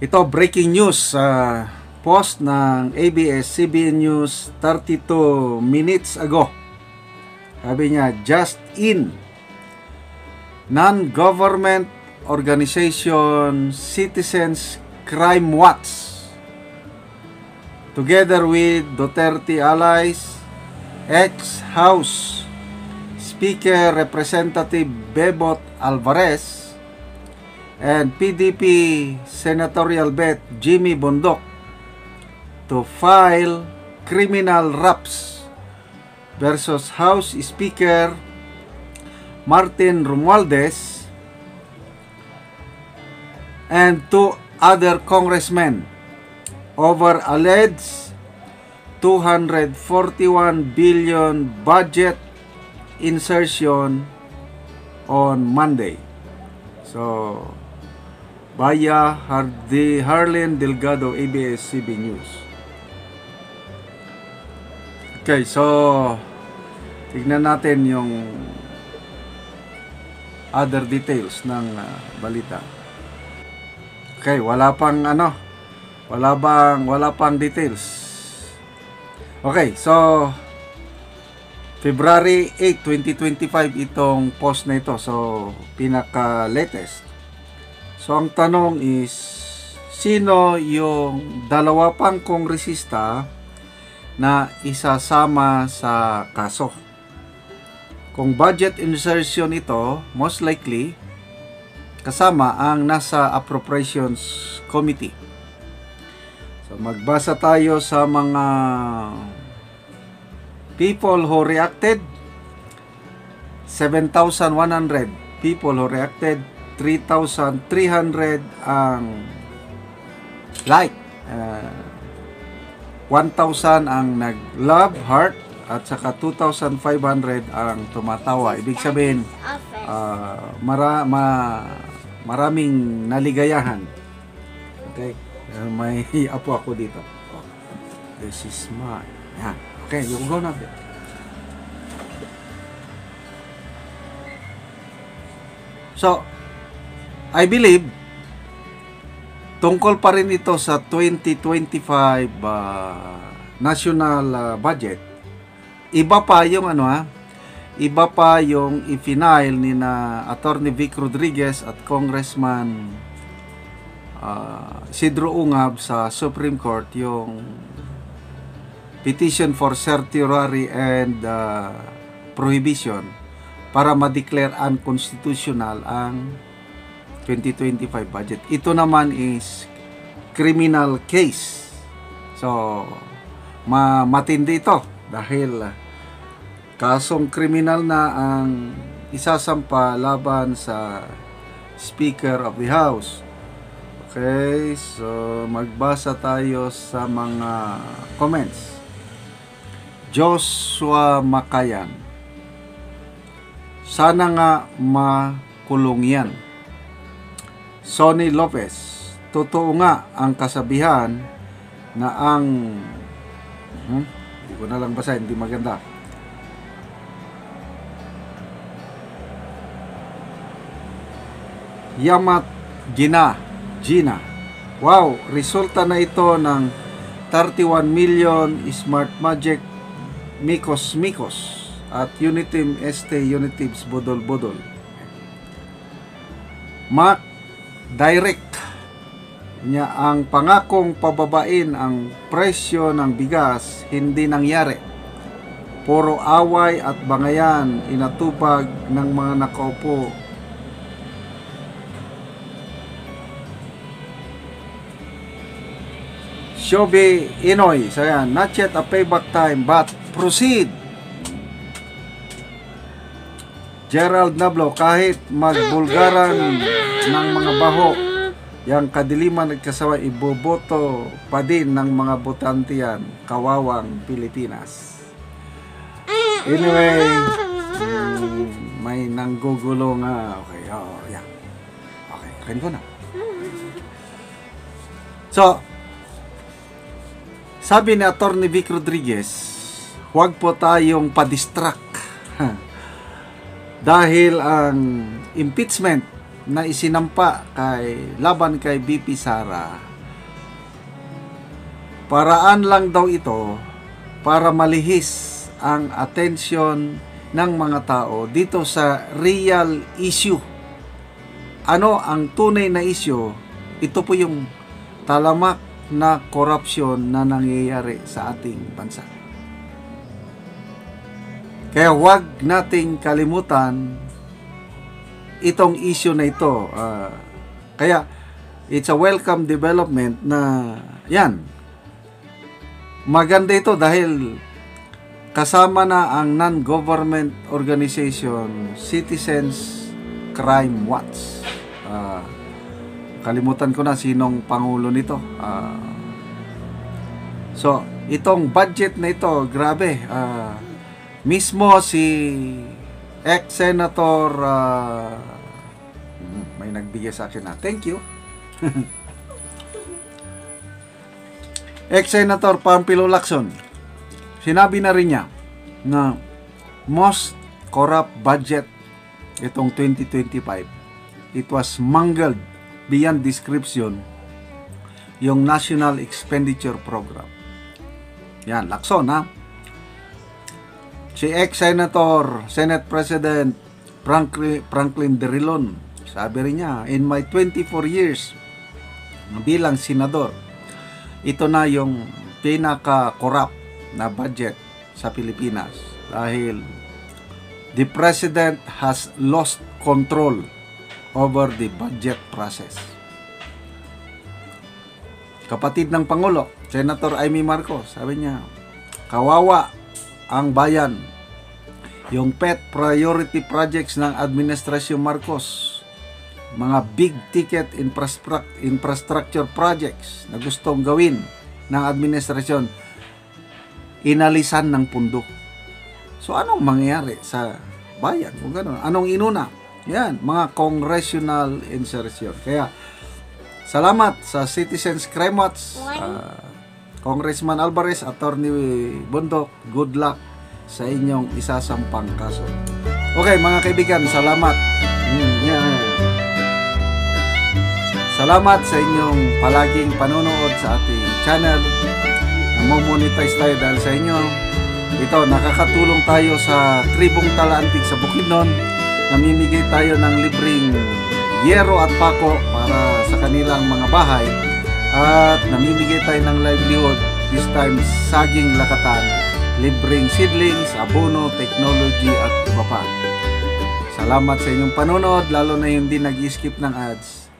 Ito, breaking news. Post ng ABS-CBN News 32 minutes ago. Sabi niya, just in. Non-government organization Citizens Crime Watch, together with Duterte allies, ex-House Speaker Representative Bebot Alvarez, and PDP Senatorial Bet Jimmy Bondoc, to file criminal raps versus House Speaker Martin Romualdez and two other congressmen over alleged 241 billion budget insertion on Monday. So, via Harleen Delgado, ABS-CBN News. Okay, so tignan natin yung other details ng balita. Okay, wala pang details. Okay, so February 8, 2025 itong post na ito. So, pinaka-latest. So, ang tanong is, sino yung dalawa pang kongresista na isasama sa kaso? Kung budget insertion ito, most likely, kasama ang nasa Appropriations Committee. So, magbasa tayo sa mga people who reacted. 7,100 people who reacted. 3,300 ang like. 1,000 ang nag-love, heart, at saka 2,500 ang tumatawa. Ibig sabihin, maraming naligayahan. Okay? May apo ako dito. Oh, this is mine. Yan. Okay, yung go natin. So, I believe, tungkol pa rin ito sa 2025 national budget. Iba pa yung iba pa yung i-file ni na Attorney Vic Rodriguez at Congressman Isidro Ungab sa Supreme Court, yung petition for certiorari and prohibition para ma-declare unconstitutional ang 2025 budget. Ito naman is criminal case. So, matindi ito dahil kasong kriminal na ang isasampa laban sa Speaker of the House. Okay, so magbasa tayo sa mga comments. Joshua Makayan, sana nga makulong yan. Sonny Lopez, totoo nga ang kasabihan na ang hindi ko na lang basa, hindi maganda. Yamat Gina, wow, resulta na ito ng 31 million Smart Magic Mikos at Uniteam Unitives Bodol. Mac Direct niya, ang pangakong pababain ang presyo ng bigas hindi nangyari. Puro away at bangayan inatupag ng mga nakaupo. Shobi Inoy, so yan, not yet a payback time but proceed. Gerald Nablo, kahit magbulgaran ng mga baho, yang kadiliman at kasawa, iboboto pa din ng mga botante yan. Kawawang Pilipinas. Anyway, may nanggugulo nga. Okay, yan. Okay, kain ko na. So, sabi ni Attorney Vic Rodriguez, huwag po tayong padistract dahil ang impeachment na isinampa laban kay BP Sara Paraan lang daw ito para malihis ang atensyon ng mga tao dito sa real issue. Ano ang tunay na issue? Ito po yung talamak na korupsyon na nangyayari sa ating bansa. Kaya huwag nating kalimutan itong issue na ito. Kaya it's a welcome development na yan. Maganda ito dahil kasama na ang non-government organization Citizens Crime Watch. Kalimutan ko na sinong pangulo nito. So, itong budget na ito, grabe. Mismo si ex-senator may nagbigay sa akin na thank you. Ex-senator Pampilo Lacson, sinabi na rin niya na most corrupt budget itong 2025. It was mangled beyond description yung National Expenditure Program. Yan, Lacson ha. Si ex-senator, Senate President Franklin Drilon, sabi rin niya, in my 24 years bilang senador, ito na yung pinaka-corrupt na budget sa Pilipinas dahil the President has lost control over the budget process. Kapatid ng Pangulo, Senator Amy Marcos, sabi niya, kawawa ang bayan. Yung pet priority projects ng Administrasyon Marcos, mga big ticket infrastructure projects na gustong gawin ng administrasyon, inalisan ng pundo. So anong mangyayari sa bayan? Kung gano'n, anong inuna? Yan, mga congressional insertion. Kaya salamat sa Citizens Crime Watch, Congressman Alvarez, Attorney Bundok, good luck sa inyong isasampang kaso. Okay mga kaibigan, salamat. Salamat sa inyong palaging panonood sa ating channel. Namo-monetize tayo dahil sa inyo. Ito, nakakatulong tayo sa tribong Talaantig sa Bukidnon. Namimigay tayo ng libreng yero at pako para sa kanilang mga bahay. At namimigay tayo ng livelihood, this time saging lakatan, libreng seedlings, abono, technology at iba pa. Salamat sa inyong panonood, lalo na yung hindi nag-skip ng ads.